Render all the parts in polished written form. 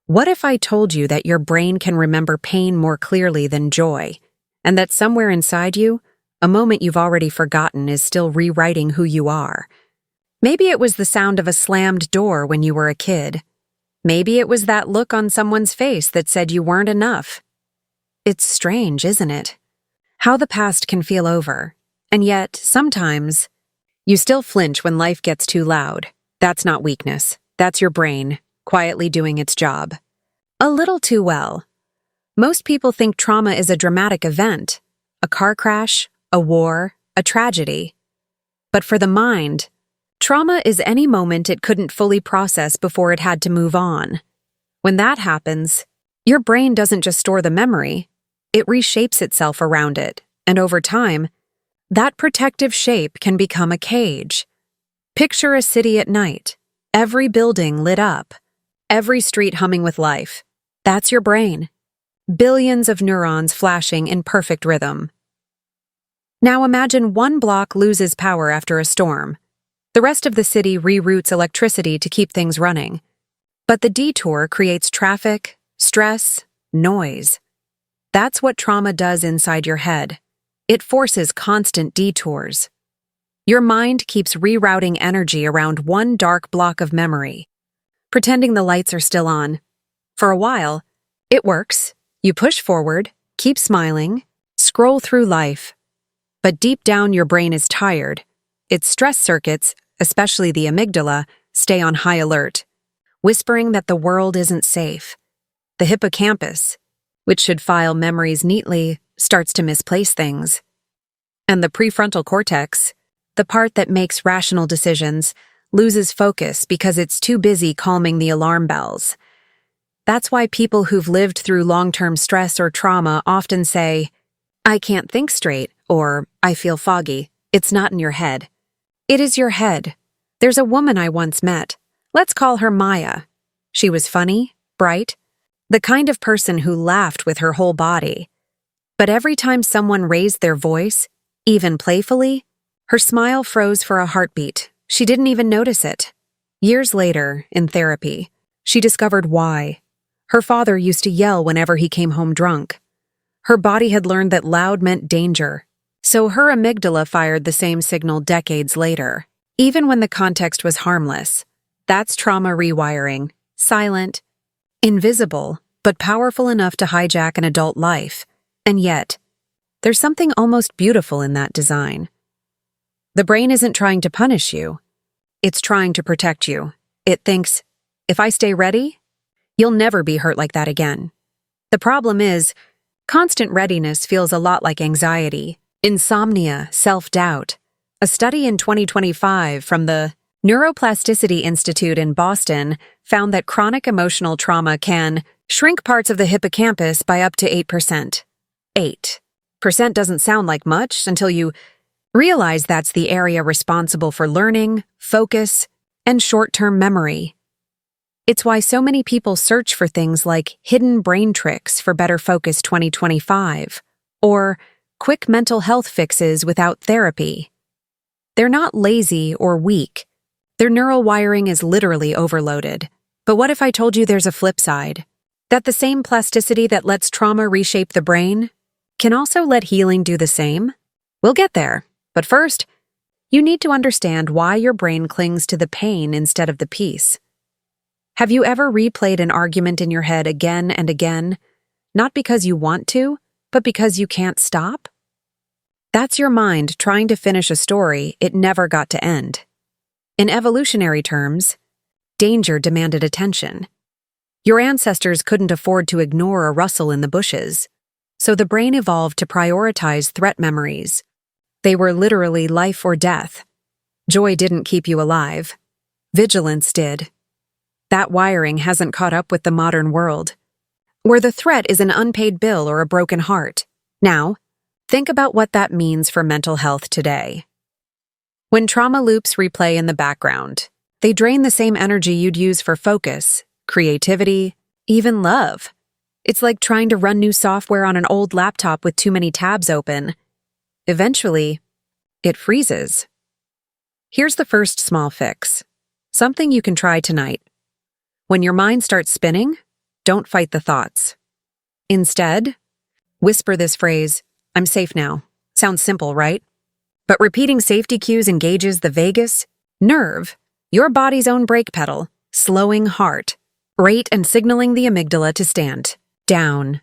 What if I told you that your brain can remember pain more clearly than joy, and that somewhere inside you, a moment you've already forgotten is still rewriting who you are? Maybe it was the sound of a slammed door when you were a kid. Maybe it was that look on someone's face that said you weren't enough. It's strange, isn't it? How the past can feel over, and yet, sometimes, you still flinch when life gets too loud. That's not weakness. That's your brain, quietly doing its job. A little too well. Most people think trauma is a dramatic event, a car crash, a war, a tragedy. But for the mind, trauma is any moment it couldn't fully process before it had to move on. When that happens, your brain doesn't just store the memory, it reshapes itself around it, and over time, that protective shape can become a cage. Picture a city at night, every building lit up, every street humming with life. That's your brain. Billions of neurons flashing in perfect rhythm. Now imagine one block loses power after a storm. The rest of the city reroutes electricity to keep things running. But the detour creates traffic, stress, noise. That's what trauma does inside your head. It forces constant detours. Your mind keeps rerouting energy around one dark block of memory, pretending the lights are still on. For a while, it works. You push forward, keep smiling, scroll through life. But deep down, your brain is tired. Its stress circuits, especially the amygdala, stay on high alert, whispering that the world isn't safe. The hippocampus, which should file memories neatly, starts to misplace things. And the prefrontal cortex, the part that makes rational decisions, loses focus because it's too busy calming the alarm bells. That's why people who've lived through long-term stress or trauma often say, "I can't think straight," or "I feel foggy." It's not in your head. It is your head. There's a woman I once met. Let's call her Maya. She was funny, bright, the kind of person who laughed with her whole body. But every time someone raised their voice, even playfully, her smile froze for a heartbeat. She didn't even notice it. Years later, in therapy, she discovered why. Her father used to yell whenever he came home drunk. Her body had learned that loud meant danger, so her amygdala fired the same signal decades later, even when the context was harmless. That's trauma rewiring, silent, invisible, but powerful enough to hijack an adult life. And yet, there's something almost beautiful in that design. The brain isn't trying to punish you. It's trying to protect you. It thinks, if I stay ready, you'll never be hurt like that again. The problem is, constant readiness feels a lot like anxiety, insomnia, self-doubt. A study in 2025 from the Neuroplasticity Institute in Boston found that chronic emotional trauma can shrink parts of the hippocampus by up to 8%. 8% doesn't sound like much until you realize that's the area responsible for learning, focus, and short-term memory. It's why so many people search for things like hidden brain tricks for better focus 2025, or quick mental health fixes without therapy. They're not lazy or weak. Their neural wiring is literally overloaded. But what if I told you there's a flip side? That the same plasticity that lets trauma reshape the brain can also let healing do the same? We'll get there. But first, you need to understand why your brain clings to the pain instead of the peace. Have you ever replayed an argument in your head again and again, not because you want to, but because you can't stop? That's your mind trying to finish a story it never got to end. In evolutionary terms, danger demanded attention. Your ancestors couldn't afford to ignore a rustle in the bushes, so the brain evolved to prioritize threat memories. They were literally life or death. Joy didn't keep you alive. Vigilance did. That wiring hasn't caught up with the modern world, where the threat is an unpaid bill or a broken heart. Now, think about what that means for mental health today. When trauma loops replay in the background, they drain the same energy you'd use for focus, creativity, even love. It's like trying to run new software on an old laptop with too many tabs open. Eventually, it freezes. Here's the first small fix. Something you can try tonight. When your mind starts spinning, don't fight the thoughts. Instead, whisper this phrase, "I'm safe now." Sounds simple, right? But repeating safety cues engages the vagus nerve, your body's own brake pedal, slowing heart rate and signaling the amygdala to stand down.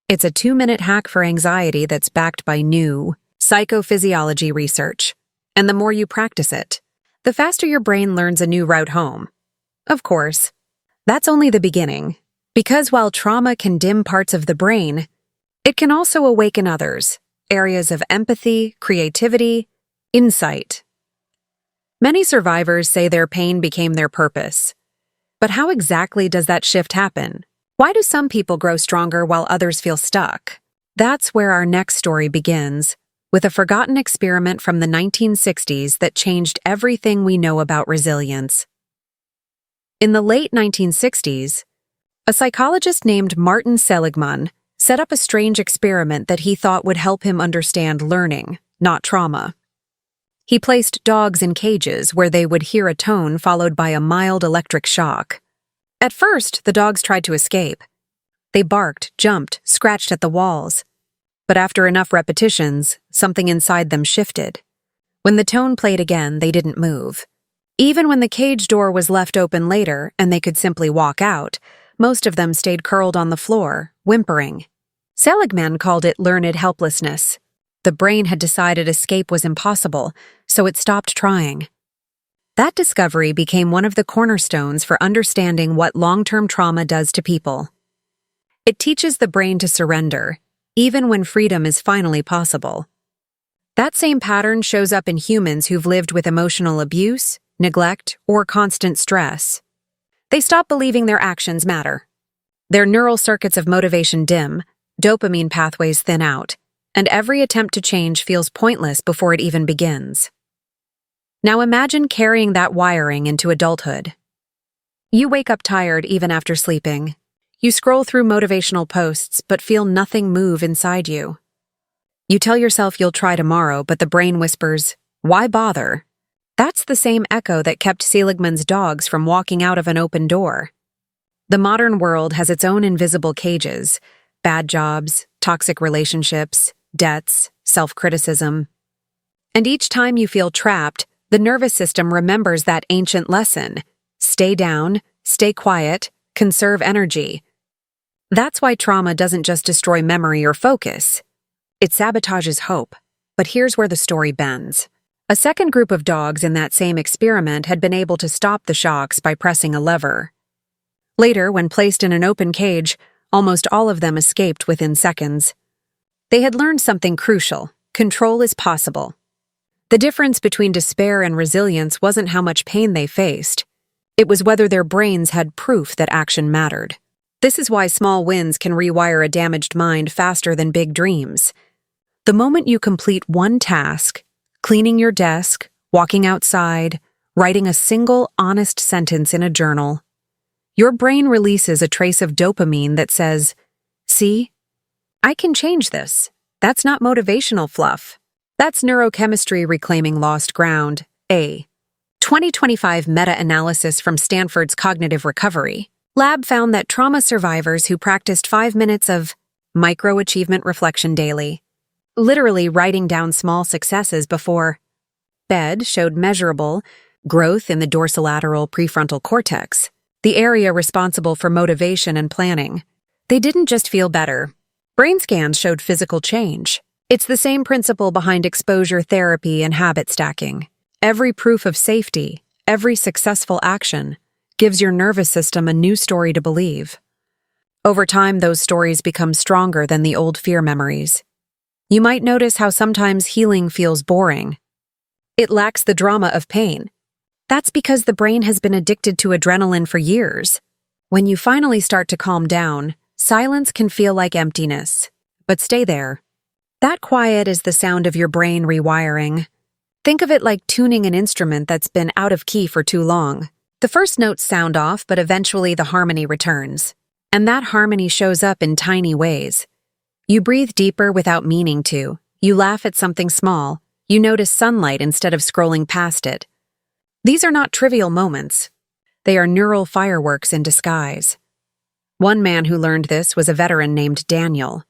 It's a 2-minute hack for anxiety that's backed by new psychophysiology research. And the more you practice it, the faster your brain learns a new route home. Of course, that's only the beginning, because while trauma can dim parts of the brain, it can also awaken others, areas of empathy, creativity, insight. Many survivors say their pain became their purpose. But how exactly does that shift happen? Why do some people grow stronger while others feel stuck? That's where our next story begins, with a forgotten experiment from the 1960s that changed everything we know about resilience. In the late 1960s, a psychologist named Martin Seligman set up a strange experiment that he thought would help him understand learning, not trauma. He placed dogs in cages where they would hear a tone followed by a mild electric shock. At first, the dogs tried to escape. They barked, jumped, scratched at the walls. But after enough repetitions, something inside them shifted. When the tone played again, they didn't move. Even when the cage door was left open later and they could simply walk out, most of them stayed curled on the floor, whimpering. Seligman called it learned helplessness. The brain had decided escape was impossible, so it stopped trying. That discovery became one of the cornerstones for understanding what long-term trauma does to people. It teaches the brain to surrender, even when freedom is finally possible. That same pattern shows up in humans who've lived with emotional abuse, neglect, or constant stress. They stop believing their actions matter. Their neural circuits of motivation dim, dopamine pathways thin out, and every attempt to change feels pointless before it even begins. Now imagine carrying that wiring into adulthood. You wake up tired even after sleeping. You scroll through motivational posts but feel nothing move inside you. You tell yourself you'll try tomorrow, but the brain whispers, "Why bother?" That's the same echo that kept Seligman's dogs from walking out of an open door. The modern world has its own invisible cages: bad jobs, toxic relationships, debts, self-criticism. And each time you feel trapped, the nervous system remembers that ancient lesson: stay down, stay quiet, conserve energy. That's why trauma doesn't just destroy memory or focus. It sabotages hope. But here's where the story bends. A second group of dogs in that same experiment had been able to stop the shocks by pressing a lever. Later, when placed in an open cage, almost all of them escaped within seconds. They had learned something crucial: control is possible. The difference between despair and resilience wasn't how much pain they faced. It was whether their brains had proof that action mattered. This is why small wins can rewire a damaged mind faster than big dreams. The moment you complete one task, cleaning your desk, walking outside, writing a single honest sentence in a journal, your brain releases a trace of dopamine that says, "See, I can change this. That's not motivational fluff. That's neurochemistry reclaiming lost ground." A 2025 meta-analysis from Stanford's Cognitive Recovery Lab found that trauma survivors who practiced 5 minutes of micro-achievement reflection daily, literally writing down small successes before bed, showed measurable growth in the dorsolateral prefrontal cortex, the area responsible for motivation and planning. They didn't just feel better. Brain scans showed physical change. It's the same principle behind exposure therapy and habit stacking. Every proof of safety, every successful action, gives your nervous system a new story to believe. Over time, those stories become stronger than the old fear memories. You might notice how sometimes healing feels boring. It lacks the drama of pain. That's because the brain has been addicted to adrenaline for years. When you finally start to calm down, silence can feel like emptiness. But stay there. That quiet is the sound of your brain rewiring. Think of it like tuning an instrument that's been out of key for too long. The first notes sound off, but eventually the harmony returns. And that harmony shows up in tiny ways. You breathe deeper without meaning to. You laugh at something small. You notice sunlight instead of scrolling past it. These are not trivial moments. They are neural fireworks in disguise. One man who learned this was a veteran named Daniel.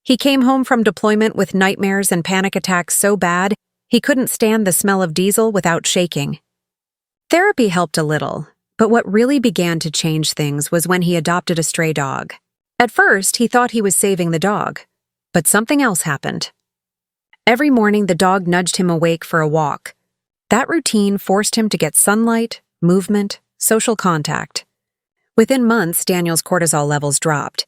He came home from deployment with nightmares and panic attacks so bad he couldn't stand the smell of diesel without shaking. Therapy helped a little, but what really began to change things was when he adopted a stray dog. At first, he thought he was saving the dog, but something else happened. Every morning, the dog nudged him awake for a walk. That routine forced him to get sunlight, movement, social contact. Within months, Daniel's cortisol levels dropped.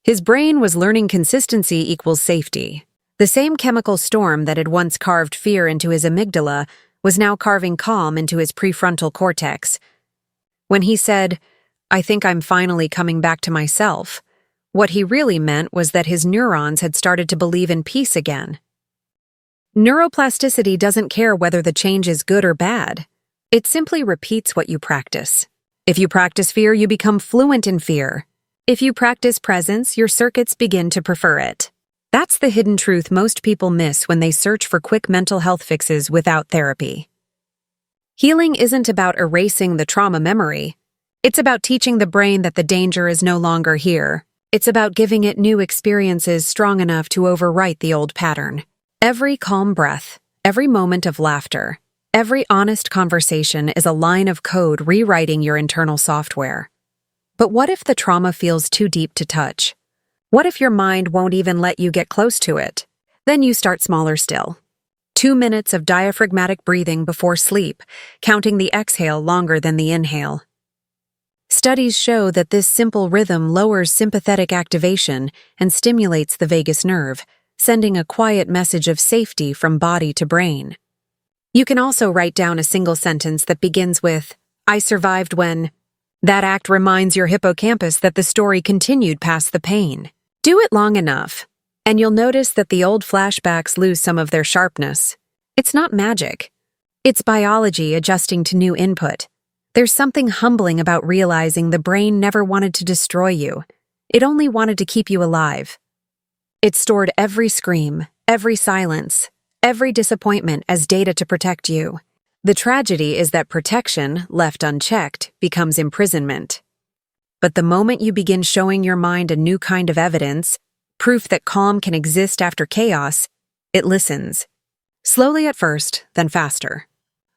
His brain was learning consistency equals safety. The same chemical storm that had once carved fear into his amygdala was now carving calm into his prefrontal cortex. When he said, "I think I'm finally coming back to myself," what he really meant was that his neurons had started to believe in peace again. Neuroplasticity doesn't care whether the change is good or bad. It simply repeats what you practice. If you practice fear, you become fluent in fear. If you practice presence, your circuits begin to prefer it. That's the hidden truth most people miss when they search for quick mental health fixes without therapy. Healing isn't about erasing the trauma memory. It's about teaching the brain that the danger is no longer here. It's about giving it new experiences strong enough to overwrite the old pattern. Every calm breath, every moment of laughter, every honest conversation is a line of code rewriting your internal software. But what if the trauma feels too deep to touch? What if your mind won't even let you get close to it? Then you start smaller still. 2 minutes of diaphragmatic breathing before sleep, counting the exhale longer than the inhale. Studies show that this simple rhythm lowers sympathetic activation and stimulates the vagus nerve, sending a quiet message of safety from body to brain. You can also write down a single sentence that begins with, "I survived when." That act reminds your hippocampus that the story continued past the pain. Do it long enough, and you'll notice that the old flashbacks lose some of their sharpness. It's not magic. It's biology adjusting to new input. There's something humbling about realizing the brain never wanted to destroy you. It only wanted to keep you alive. It stored every scream, every silence, every disappointment as data to protect you. The tragedy is that protection, left unchecked, becomes imprisonment. But the moment you begin showing your mind a new kind of evidence, proof that calm can exist after chaos, it listens. Slowly at first, then faster.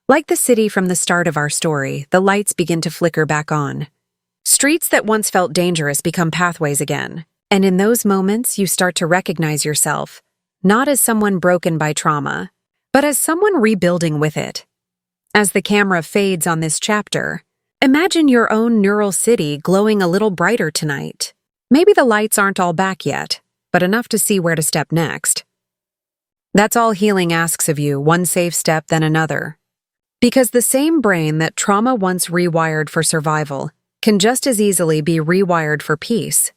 Like the city from the start of our story, the lights begin to flicker back on. Streets that once felt dangerous become pathways again. And in those moments, you start to recognize yourself, not as someone broken by trauma, but as someone rebuilding with it. As the camera fades on this chapter, imagine your own neural city glowing a little brighter tonight. Maybe the lights aren't all back yet, but enough to see where to step next. That's all healing asks of you, one safe step then another. Because the same brain that trauma once rewired for survival can just as easily be rewired for peace,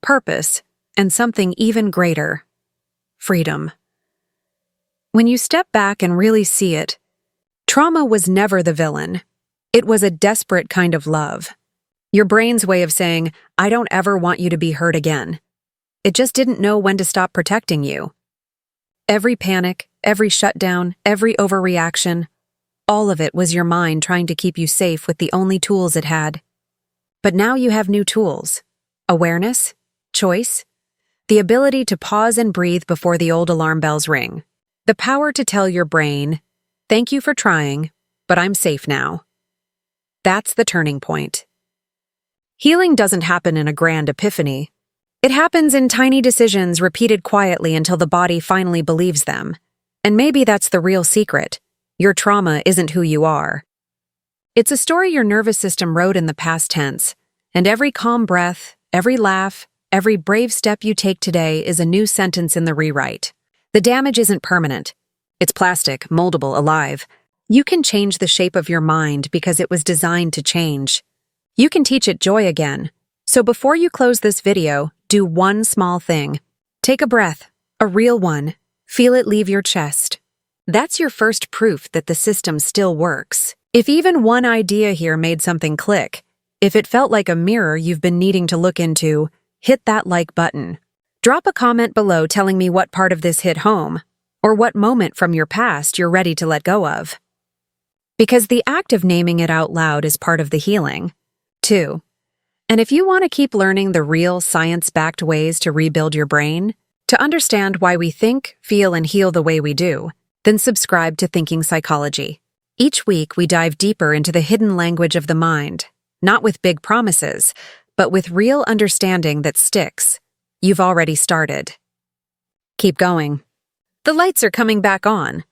purpose, and something even greater: freedom. When you step back and really see it, trauma was never the villain. It was a desperate kind of love. Your brain's way of saying, "I don't ever want you to be hurt again." It just didn't know when to stop protecting you. Every panic, every shutdown, every overreaction, all of it was your mind trying to keep you safe with the only tools it had. But now you have new tools: awareness, choice, the ability to pause and breathe before the old alarm bells ring, the power to tell your brain, "Thank you for trying, but I'm safe now." That's the turning point. Healing doesn't happen in a grand epiphany. It happens in tiny decisions repeated quietly until the body finally believes them. And maybe that's the real secret. Your trauma isn't who you are. It's a story your nervous system wrote in the past tense, and every calm breath, every laugh, every brave step you take today is a new sentence in the rewrite. The damage isn't permanent. It's plastic, moldable, alive. You can change the shape of your mind because it was designed to change. You can teach it joy again. So before you close this video, do one small thing. Take a breath, a real one. Feel it leave your chest. That's your first proof that the system still works. If even one idea here made something click, if it felt like a mirror you've been needing to look into, hit that like button. Drop a comment below telling me what part of this hit home, or what moment from your past you're ready to let go of. Because the act of naming it out loud is part of the healing. 2. And if you want to keep learning the real science-backed ways to rebuild your brain, to understand why we think, feel, and heal the way we do, then subscribe to Thinking Psychology. Each week, we dive deeper into the hidden language of the mind, not with big promises, but with real understanding that sticks. You've already started. Keep going. The lights are coming back on.